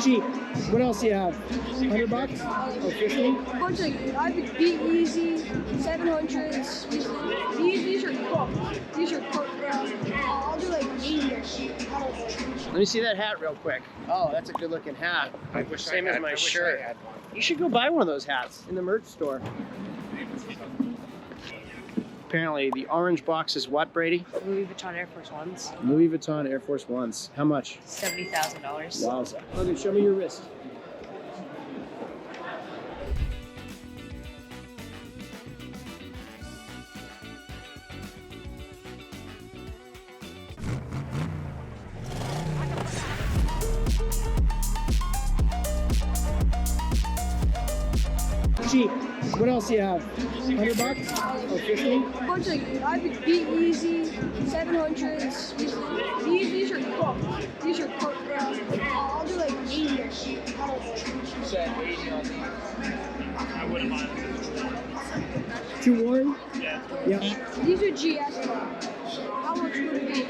Cheap. What else do you have? $100? Oh, 50? A bunch of I have Yeezy 700s. These are cooked. These are cooked, bro. I'll do like 80. Let me see that hat real quick. Oh, that's a good looking hat. Same as my shirt. You should go buy one of those hats in the merch store. Apparently, the orange box is what, Brady? Louis Vuitton Air Force Ones. Louis Vuitton Air Force Ones. How much? $70,000. Wowza. Logan, show me your wrist. Cheap. What else do you have? $100? Oh, 50? A bunch of I have Yeezy 700s. These are cooked. These are cooked, bro. I'll do like 80. You said 80 on these. I wouldn't mind. Too worn? Yeah. Yeah. These are GS, bro. How much would it be?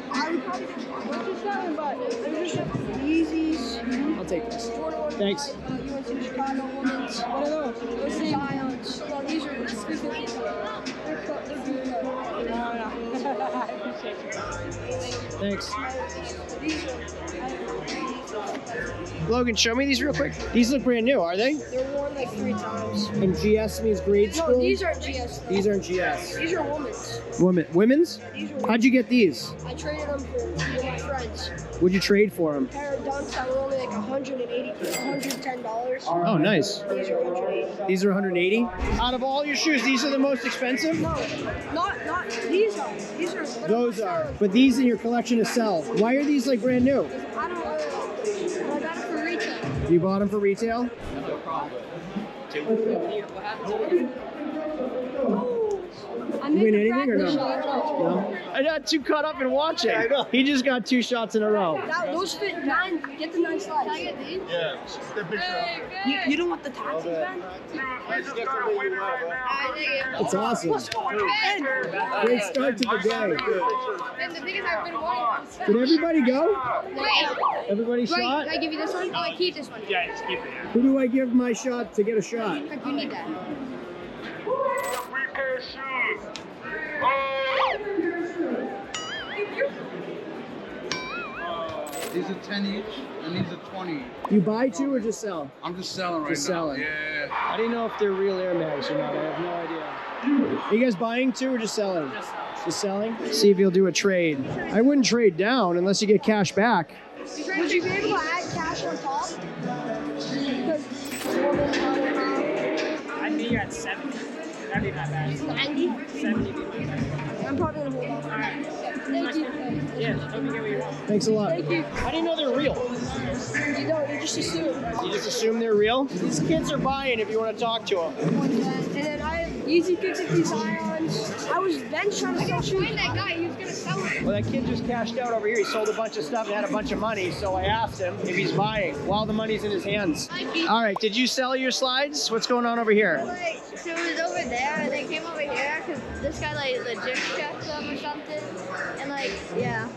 I would probably purchase that, but there's just Yeezys. I'll take this. 21. Thanks. You went to Chicago Women's. What are those? Those are Zions. No, these are they're cooked. They're beautiful. Thanks. These are. Logan, show me these real quick. These look brand new, are they? They're worn like 3 times. And GS means grade school? No, these aren't GS. These aren't GS. These are women's. Women's? These are How'd you get these? I traded them for my friends. What'd you trade for them? A pair of dunks that were only like $110. Oh, nice. These are 180. These are 180? Out of all your shoes, these are the most expensive? No, not these are. These are. Those are. But these in your collection is sell. Why are these like brand new? I don't know. But I got it for retail. You bought them for retail? No problem. I You made win the anything or practice no? shot. No? I got too caught up in watching. He just got 2 shots in a row. Those fit 9. Get the 9 slides. Can I get these? Yeah, the picture. You don't want the taxis, man? It's awesome. Great start to the day. And the thing is, I've been wanting. Did everybody go? Wait. Everybody shot? Can I give you this one? Oh, I keep this one. Yeah, just keep it. Who do I give my shot to get a shot? You need that. These are 10 each, and these are 20. You buy 2 or just sell? I'm just selling right Just now. selling. Yeah. I didn't know if they're real Air Mags or not. I have no idea. Are you guys buying 2 or just selling? Just selling. See if you'll do a trade. I wouldn't trade down unless you get cash back. Would you be able to add cash on top? Because I'd be at 70. That'd be not bad. 90? 70 would be better. I'm probably gonna hold on. Alright. Thank you. Yeah, hope you get what you want. Thanks a lot. Thank you. I didn't know they're real. You don't. You just assume. You just assume they're real? These kids are buying if you want to talk to them. And then I have Yeezy 50 Zions. I was then trying to sell shoes. That guy, he was gonna sell it. Well, that kid just cashed out over here. He sold a bunch of stuff and had a bunch of money, so I asked him if he's buying while the money's in his hands. All right, did you sell your slides? What's going on over here? Like, so it was over there, and they came over here because this guy like legit checked them or something, and like, yeah,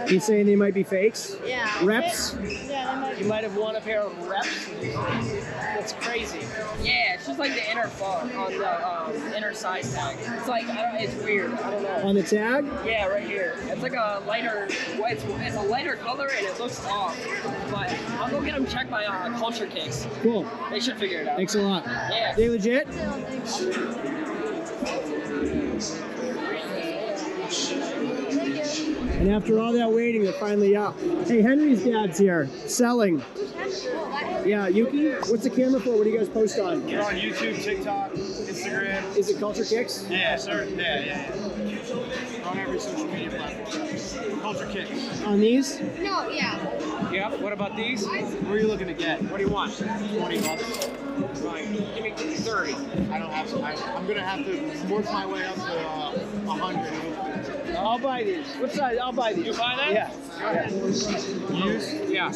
He's saying they might be fakes? yeah. Reps? Yeah, they might You might have won a pair of reps. That's crazy. Yeah, it's just like the inner font on the inner side tag. It's like, it's weird. I don't know. On the tag? Yeah, right here. It's like a lighter, it's a lighter color and it looks off. But I'll go get them checked by Culture Kicks. Cool. They should figure it out. Thanks a lot. Yeah. They legit? And after all that waiting, they're finally up. Hey, Henry's dad's here, selling. Yeah, Yuki, what's the camera for? What do you guys post on? We're on YouTube, TikTok, Instagram. Is it Culture Kicks? Yeah, sir. Yeah. We're on every social media platform. Culture Kicks. On these? No, yeah. Yep. What about these? What are you looking to get? What do you want? 20 bucks. Fine. Give me 30. I don't have to. I'm gonna have to work my way up to 100. I'll buy these. What size? I'll buy these. You buy that? Yeah. Used? Yeah.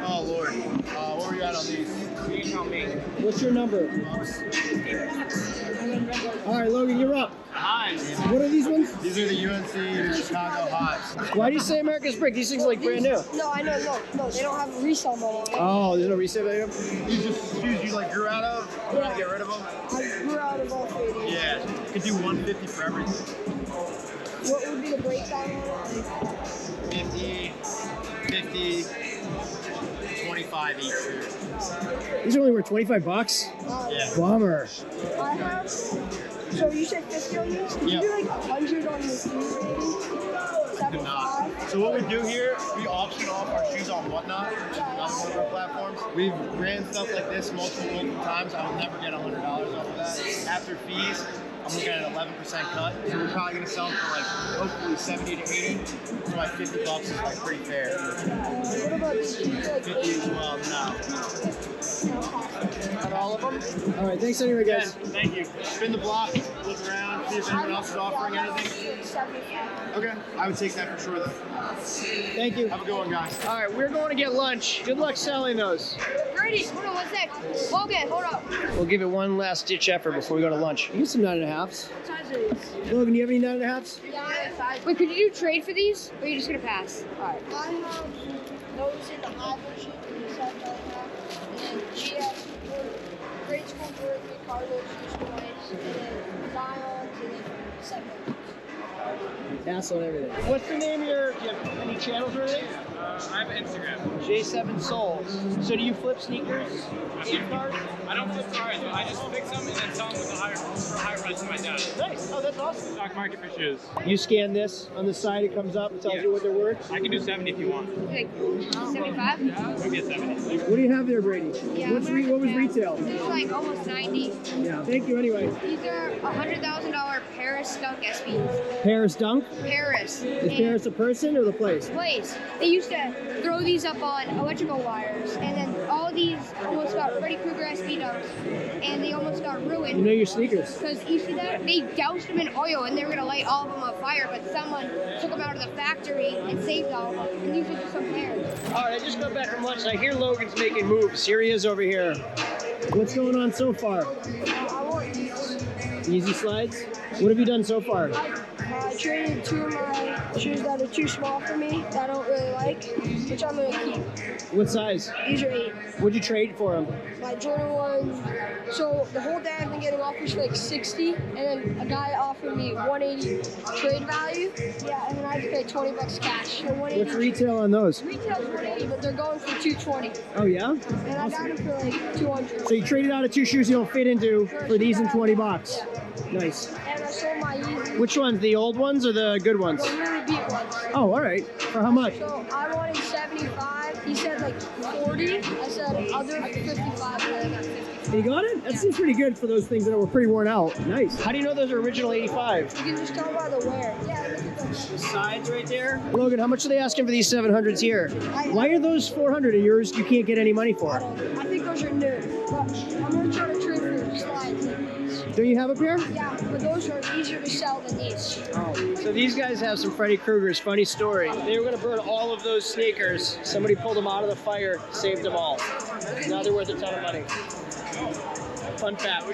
Oh Lord. What were you at on these? You tell me. What's your number? All right, Logan, you're up. Hi. What are these ones? These are the UNC Chicago Highs. Why do you say America's Brick? These things are like brand new. No, I know. No, they don't have a resale model. Oh, there's no resale value? These are shoes you like grew out of? You want to get rid of them? I grew out of all three. Yeah. You could do 150 for everything. What would be the breakdown on it? 50, 50, 25 each. These are only worth 25 bucks? Yeah. Bummer. I have. So you said 50 on these? Could Yep. you do like 100 on this new maybe? 75? So what we do here, we auction off our shoes on Whatnot, which is another one of our platforms. We've ran stuff like this multiple times. I would never get $100 off of that. After fees, I'm looking at an 11% cut. So we're probably gonna sell them for like hopefully 70 to 80. So like 50 bucks is like pretty fair. What about these? Should you do like 50 as well, no. On all of them? All right, thanks anyway, Again, guys. thank you. Spin the block, look around, see if anyone else is offering anything. 75. Okay, I would take that for sure though. Thank you. Have a good one, guys. All right, we're going to get lunch. Good luck selling those. Brady, hold on one sec. Logan, hold up. We'll give it one last ditch effort before we go to lunch. You get some 9.5s. What size are these? Logan, do you have any 9.5s? Yeah. Wait, could you do trade for these? Or are you just gonna pass? I have those in the high version, the 7.5, and then GS, grade school Berkeley, Carlos, used twice, and then Zions, and then 7. Pass on everything. What's the name of your, do you have any channels or anything? I have Instagram. J7 Souls. So do you flip sneakers? Gift cards? I don't flip cars, but I just fix them and then sell them with a higher price to my dad. Nice. Oh, that's awesome. Stock market for shoes. You scan this on the side, it comes up, it tells you what they're worth. I can do 70 if you want. Like 75? We'll get 70. What do you have there, Brady? Yeah. What was retail? This is like almost 90. Yeah, thank you anyway. These are $100,000 Paris Dunk SBs. Paris Dunk? Paris. Is Paris a person or the place? Place. They used to throw these up on electrical wires, and then all these almost got Freddy Krueger SB dunks, and they almost got You ruined. know your sneakers. Because you see that? They doused them in oil and they were going to light all of them on fire, but someone took them out of the factory and saved all of them. And these are just some pairs. All right, I just got back from lunch and I hear Logan's making moves. Here he is over here. What's going on so far? I want these. Easy slides? What have you done so far? I traded 2 of my shoes that are too small for me, that I don't really like, which I'm going to keep. What size? These are 8. What'd you trade for them? My Jordan 1. So the whole day I've been getting offers for like 60, and then a guy offered me 180 trade value. Yeah, and then I had to pay 20 bucks cash. So 180. What's retail on those? Retail's 180, but they're going for 220, Oh yeah? and I got them for like 200. So you traded out of 2 shoes you don't fit into for these and 20 bucks. Nice. And I sold my Yeezy. Which ones? The old ones or the good ones? The really beat ones. Oh, all right. For how much? So I wanted 75. He said like 40. I said I'll do it for 55, and then I got 50. You got it? That seems pretty good for those things that were pretty worn out. Nice. How do you know those are original 85? You can just tell by the wear. Yeah, look at The those. sides right there. Logan, how much are they asking for these 700s here? Why are those 400 of yours you can't get any money I for? don't. I think those are new, but I'm gonna try to trade for slides like these. Don't you have a pair? Yeah, but those are easier to sell than these. Oh. So these guys have some Freddy Krueger's. Funny story. They were going to burn all of those sneakers. Somebody pulled them out of the fire, saved them all. Now they're worth a ton of money. Fun fact.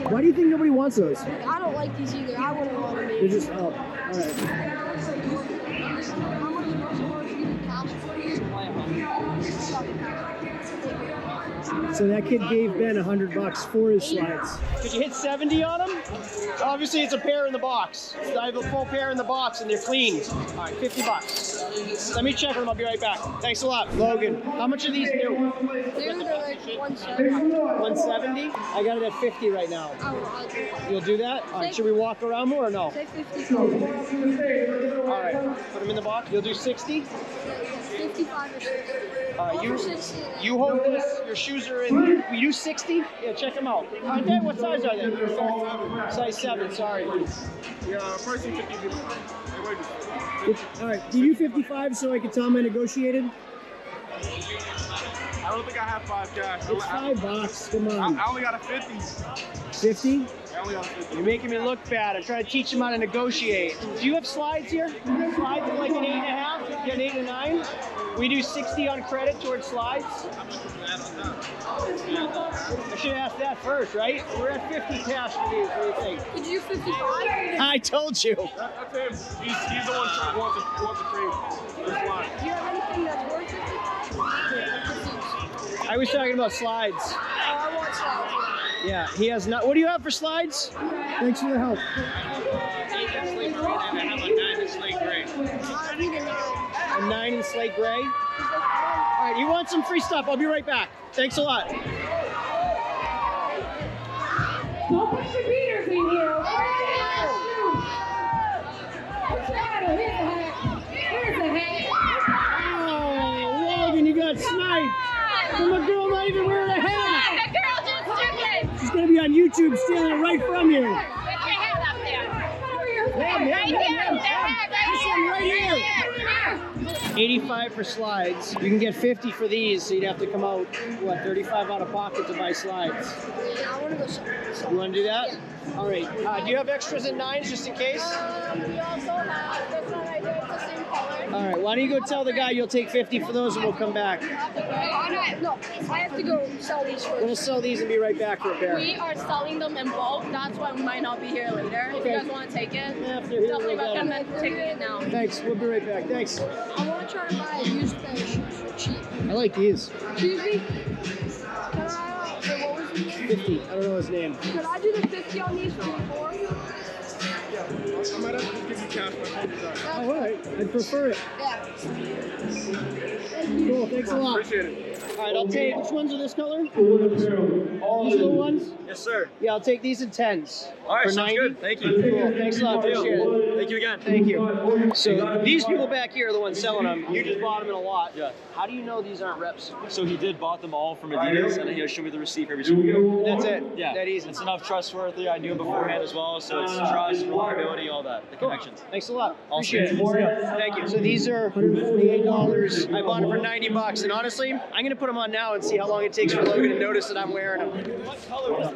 Why do you think nobody wants those? I don't like these either. I wouldn't want them. They're just, oh, all right. How much was it worth? You can cash for these? So that kid gave Ben $100 for his slides. Did you hit 70 on them? Obviously, it's a pair in the box. I have a full pair in the box, and they're clean. All right, $50. Let me check them. I'll be right back. Thanks a lot, Logan. How much are these new? They're like 170. 170. I got it at 50 right now. I'll do it. You'll do that? All right. Should we walk around more or no? Say 50. All right. Put them in the box. You'll do 60. 55 or 60. You 60. you hold this. Your shoes are in. We do 60. Yeah, check them out. Aren't they? What size are they? Size 7. Sorry. Yeah, pricing 50. All right. Do you do 55 so I can tell them I negotiated? I don't think I have 5 cash. It's $5. Come on. I only got a 50. 50? You're making me look bad. I'm trying to teach them how to negotiate. Do you have slides here? Slides at like an 8.5? You get an 8 or 9? We do 60 on credit towards slides. I should ask that first, right? We're at 50 cash for these. What do you think? Could you do 55? I told you. That's him. He's the one who wants to trade. This line. Do you have anything that's worth 50? I was talking about slides. Oh, I want slides. Yeah, he has not. What do you have for slides? Thanks for the help. I need a 9. A 9 in slate gray. All right, you want some free stuff? I'll be right back. Thanks a lot. Don't put your beaters in here, okay? Here's a hat. Oh, Logan, you got sniped from a girl not even wearing a hat. The girl just took it. She's gonna be on YouTube stealing it right from you. Put your hat up there. This one right here. 85 for slides. You can get 50 for these, so you'd have to come out, what, 35 out of pocket to buy slides. Yeah, I want to go somewhere. You want to do that? All right. Do you have extras in 9s just in case? We also have this one right here. It's the same color. All right. Why don't you go tell the guy you'll take 50 for those and we'll come back. No, I have to go sell these I'm going to first. sell these and be right back for a pair. We are selling them in bulk. That's why we might not be here later. If you Okay. guys want to take it, Yeah, if they're here, definitely we'll get 'em. recommend taking it now. Thanks. We'll be right back. Thanks. I want to try to buy a used pair of shoes for cheap. I like these. Excuse me? Can I, what was his name? 50. I don't know his name. Could I do the 50 on these for me for? I might have to give you cash. My phone is on. Oh, all right. I'd prefer it. Yeah. Cool. Thanks a lot. Appreciate it. All right. I'll take. Which ones are this color? These little ones? Yes, sir. Yeah, I'll take these in 10s. All right, for sounds 90. good. Thank you. Cool. Thanks a lot. Appreciate it. Thank you again. Thank you. So these people back here are the ones selling them. You just bought them in a lot. Yeah. How do you know these aren't reps? So he did bought them all from Adidas, and then he'll show me the receipt for every single one. That's it. Yeah, That easy. It's enough trustworthy. I knew him beforehand as well, so it's trust, reliability, all that, the connections. Thanks a lot. Awesome. Appreciate it. Thank you. So these are $148. I bought them for $90, and honestly, I'm gonna put them on now and see how long it takes for Logan to notice that I'm wearing them. What color was it?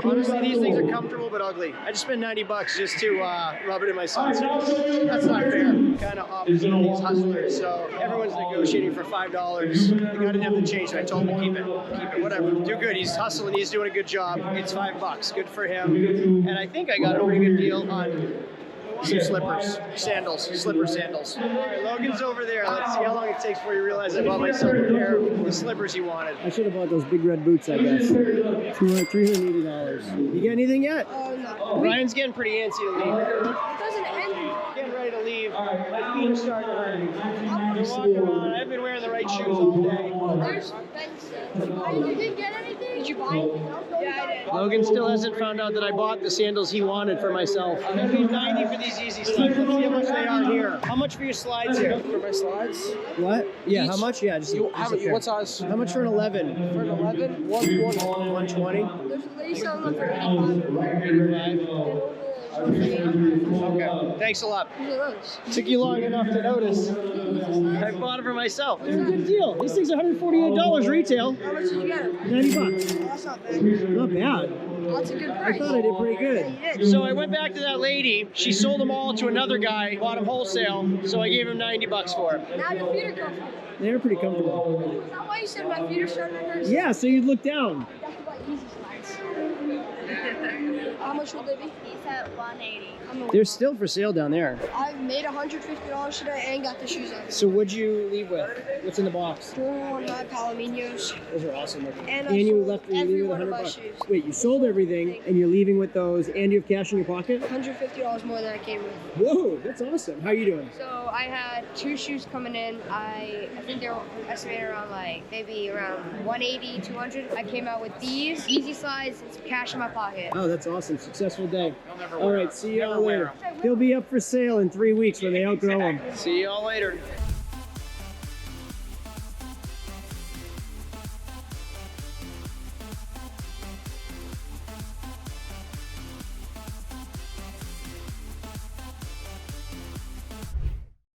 Honestly, these things are comfortable but ugly. I just spent $90 just to rub it in my socks. That's not fair. Kind of opposite of these hustlers. So everyone's negotiating for $5. The guy didn't have the change, so I told him to keep it. Keep it, whatever. Do good. He's hustling. He's doing a good job. It's $5. Good for him. And I think I got a pretty good deal on some slippers, sandals, slipper sandals. All right, Logan's over there. Let's see how long it takes before you realize I bought myself a pair of the slippers he wanted. I should have bought those big red boots, I guess. $380. You get anything yet? Oh, no. Ryan's getting pretty antsy to leave. It doesn't end. Getting ready to leave. My feet are starting to hurt. They're walking around. I've been wearing the right shoes all day. There's Benson. You didn't get anything? Did you buy anything else? Yeah, I did. Logan still hasn't found out that I bought the sandals he wanted for myself. I'm gonna pay $90 for these Yeezy slides. Let's see how much they are here. How much for your slides here? For my slides? What? Yeah, how Each? much? Yeah, just, just a pair. What size? How much for an 11? For an 11? 120. 120? There's a lady selling them for 85. 85? Okay, thanks a lot. Look at those. Took you long enough to notice. I bought it for myself. They're a good deal. These things are $148 retail. How much did you get them? $90. That's not bad. Not bad. That's a good I price. thought I did pretty Yeah, good. you did. So I went back to that lady. She sold them all to another guy, bought them wholesale. So I gave him $90 for them. Now your feet are comfortable. They're pretty comfortable. Is that why you said my feet are starting to hurt? Yeah, so you'd look down. You have to buy Yeezy slides. How much will they be? He's at 180. They're still for sale down there. I've made $150 today and got the shoes on. So what'd you leave with? What's in the box? Jordan 1 high Palominos. Those are awesome looking. And I And you sold left you every leaving with one of my $100. shoes. Wait, you sold everything and you're leaving with those and you have cash in your pocket? $150 more than I came with. Whoa, that's awesome. How you doing? So I had 2 shoes coming in. I think they were estimated around maybe around 180, 200. I came out with these Yeezy slides and some cash in my pocket. Oh, that's awesome. Successful day. All right, see y'all later. They'll be up for sale in 3 weeks when they outgrow them. See y'all later.